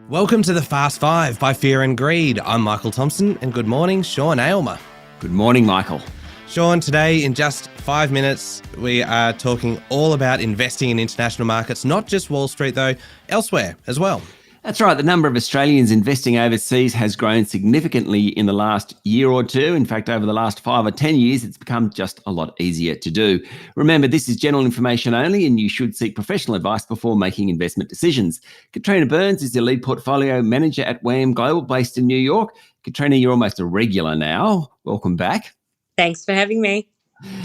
Welcome to the Fast Five by Fear and Greed. I'm Michael Thompson, and good morning, Sean Aylmer. Good morning, Michael. Sean, today in just 5 minutes, we are talking all about investing in international markets, not just Wall Street though, elsewhere as well. That's right. The number of Australians investing overseas has grown significantly in the last year or two. In fact, over the last 5 or 10 years, it's become just a lot easier to do. Remember, this is general information only, and you should seek professional advice before making investment decisions. Catriona Burns is the lead portfolio manager at WAM Global, based in New York. Catriona, you're almost a regular now. Welcome back. Thanks for having me.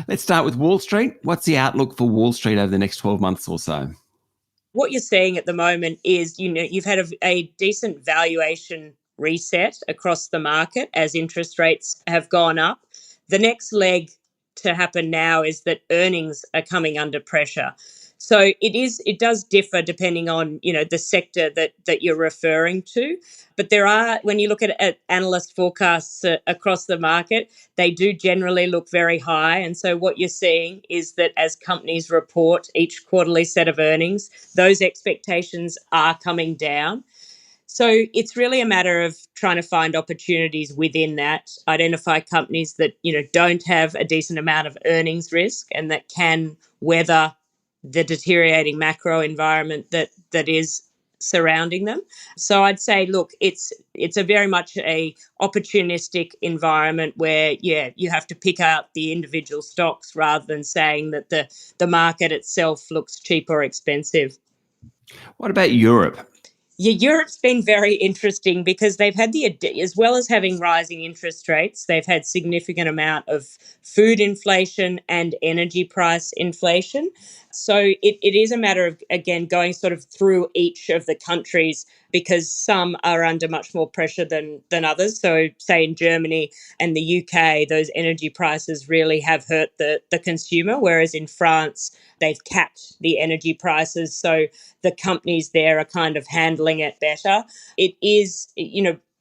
Let's start with Wall Street. What's the outlook for Wall Street over the next 12 months or so? What you're seeing at the moment is, you've had a decent valuation reset across the market as interest rates have gone up. The next leg to happen now is that earnings are coming under pressure. So it does differ depending on, the sector that you're referring to. But there are, when you look at analyst forecasts across the market, they do generally look very high. And so what you're seeing is that as companies report each quarterly set of earnings, those expectations are coming down. So it's really a matter of trying to find opportunities within that, identify companies that, don't have a decent amount of earnings risk and that can weather the deteriorating macro environment that is surrounding them. So I'd say, look, it's a very much a opportunistic environment where, you have to pick out the individual stocks rather than saying that the market itself looks cheap or expensive. What about Europe? Yeah, Europe's been very interesting because they've had as well as having rising interest rates, they've had significant amount of food inflation and energy price inflation. So it is a matter of, again, going sort of through each of the countries because some are under much more pressure than others. So say in Germany and the UK, those energy prices really have hurt the consumer, whereas in France, they've capped the energy prices. So the companies there are kind of handling it better. It is,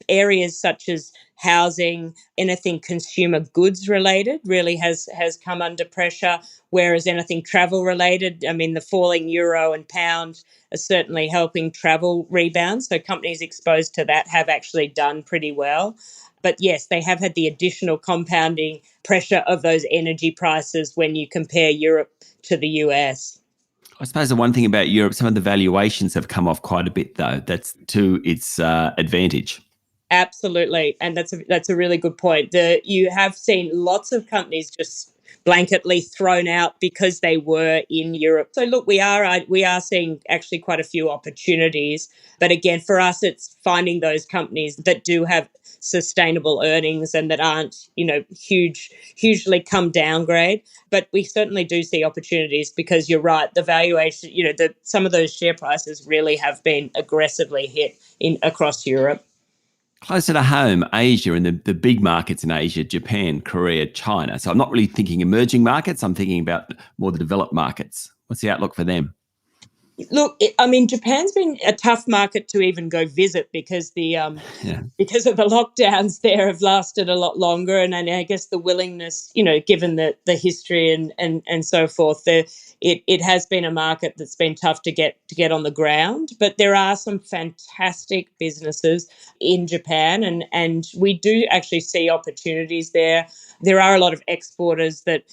areas such as housing, anything consumer goods related really has come under pressure, whereas anything travel related, the falling euro and pound are certainly helping travel rebound. So companies exposed to that have actually done pretty well. But yes, they have had the additional compounding pressure of those energy prices when you compare Europe to the US. I suppose the one thing about Europe, some of the valuations have come off quite a bit, though. That's to its advantage. Absolutely. And that's a really good point. You have seen lots of companies just blanketly thrown out because they were in Europe. So look, we are seeing actually quite a few opportunities. But again, for us, it's finding those companies that do have sustainable earnings and that aren't, hugely come downgrade. But we certainly do see opportunities because you're right, the valuation, some of those share prices really have been aggressively hit across Europe. Closer to home, Asia and the big markets in Asia, Japan, Korea, China. So I'm not really thinking emerging markets. I'm thinking about more the developed markets. What's the outlook for them? Look, Japan's been a tough market to even go visit because because of the lockdowns there have lasted a lot longer, and I guess the willingness, given the history and so forth, it has been a market that's been tough to get on the ground. But there are some fantastic businesses in Japan, and we do actually see opportunities there. There are a lot of exporters that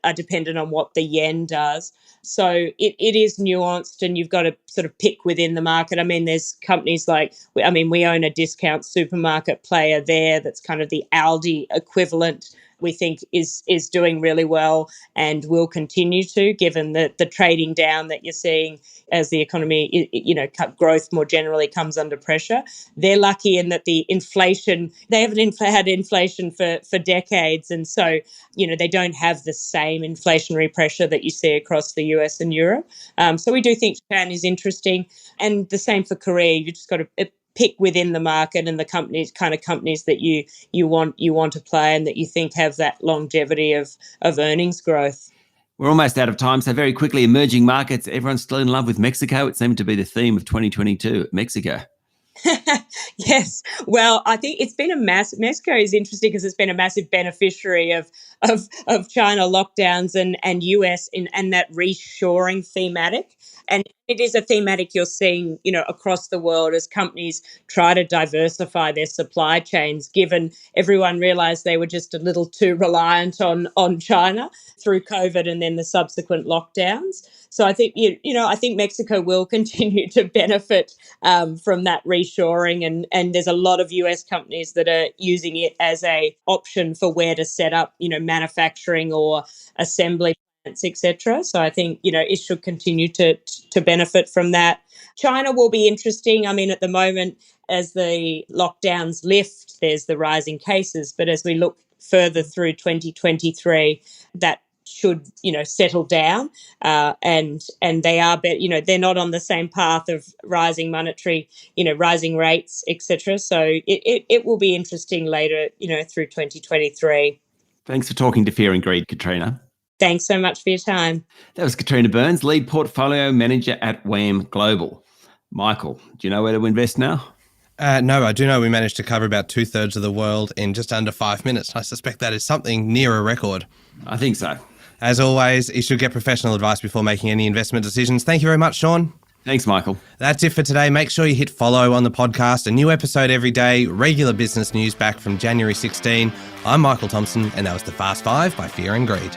are dependent on what the yen does. So it is nuanced and you've got to sort of pick within the market. There's companies like, we own a discount supermarket player there that's kind of the Aldi equivalent. We think is doing really well and will continue to, given the trading down that you're seeing as the economy, growth more generally comes under pressure. They're lucky in that the inflation, they haven't had inflation for decades. And so, they don't have the same inflationary pressure that you see across the US and Europe. So we do think Japan is interesting. And the same for Korea. You just got to pick within the market and the companies that you want to play and that you think have that longevity of earnings growth. We're almost out of time, so very quickly, emerging markets. Everyone's still in love with Mexico. It seemed to be the theme of 2022, Mexico. Yes. Well, I think it's been Mexico is interesting because it's been a massive beneficiary of China lockdowns and US and that reshoring thematic. And It is a thematic you're seeing, across the world as companies try to diversify their supply chains, given everyone realized they were just a little too reliant on China through COVID and then the subsequent lockdowns. So I think, I think Mexico will continue to benefit from that reshoring. And there's a lot of US companies that are using it as a option for where to set up, manufacturing or assembly, etc. So I think, it should continue to benefit from that. China will be interesting. I mean, at the moment, as the lockdowns lift, there's the rising cases. But as we look further through 2023, that should, settle down. And they are, they're not on the same path of rising monetary, rising rates, etc. So it will be interesting later, through 2023. Thanks for talking to Fear and Greed, Catriona. Thanks so much for your time. That was Catriona Burns, lead portfolio manager at WAM Global. Michael, do you know where to invest now? No, I do know we managed to cover about 2/3 of the world in just under 5 minutes. I suspect that is something near a record. I think so. As always, you should get professional advice before making any investment decisions. Thank you very much, Sean. Thanks, Michael. That's it for today. Make sure you hit follow on the podcast. A new episode every day, regular business news back from January 16. I'm Michael Thompson, and that was the Fast Five by Fear and Greed.